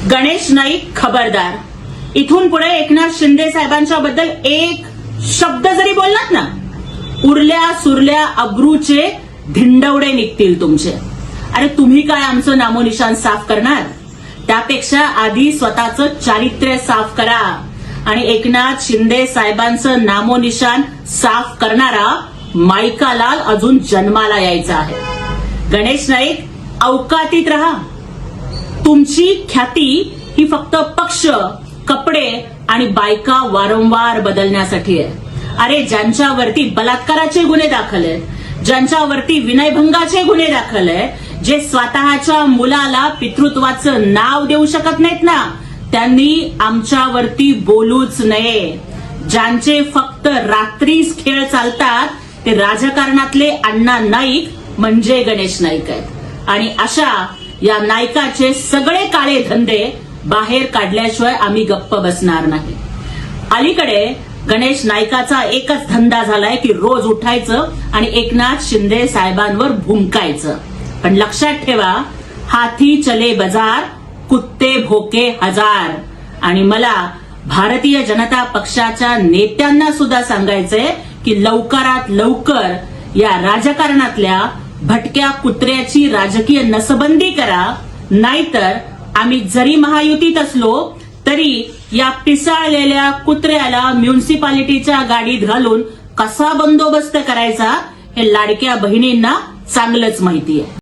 गणेश नाईक खबरदार. इथून पुढे एकनाथ शिंदे साहेबांच्या बद्दल एक शब्द जरी बोललात ना, उरल्या सुरल्या अब्रूचे धिंडवडे निघतील तुमचे. अरे तुम्ही काय आमचं नामोनिशान साफ करणार? त्यापेक्षा आधी स्वतःचं चारित्र्य साफ करा. आणि एकनाथ शिंदे साहेबांचं नामोनिशान साफ करणारा मायकालाल अजून जन्माला यायचा आहे. गणेश नाईक अवकातीत राहा. तुमची ख्याती ही फक्त पक्ष, कपडे आणि बायका वारंवार बदलण्यासाठी आहे. अरे ज्यांच्यावरती बलात्काराचे गुन्हे दाखल आहेत, ज्यांच्यावरती विनयभंगाचे गुन्हे दाखल आहेत, जे स्वतःच्या मुलाला पितृत्वाचं नाव देऊ शकत नाहीत ना, त्यांनी आमच्यावरती बोलूच नये. ज्यांचे फक्त रात्रीच खेळ चालतात ते राजकारणातले अण्णा नाईक म्हणजे गणेश नाईक आहेत. आणि अशा या नायकाचे सगळे काळे धंदे बाहेर काढल्याशिवाय आम्ही गप्प बसणार नाही. अलीकडे गणेश नाईकाचा एकच धंदा झालाय की रोज उठायचं आणि एकनाथ शिंदे साहेबांवर भुंकायचं. पण लक्षात ठेवा, हाथी चले बाजार, कुत्ते भोके हजार. आणि मला भारतीय जनता पक्षाच्या नेत्यांना सुद्धा सांगायचंय की लवकरात लवकर या राजकारणातल्या भटक्या कुत्र्याची राजकीय नसबंदी करा. नाहीतर आम्ही जरी महायुतीत असलो तरी या पिसाळलेल्या कुत्र्याला म्युन्सिपालिटीच्या गाडीत घालून कसा बंदोबस्त करायचा हे लाडक्या बहिणींना चांगलंच माहिती आहे.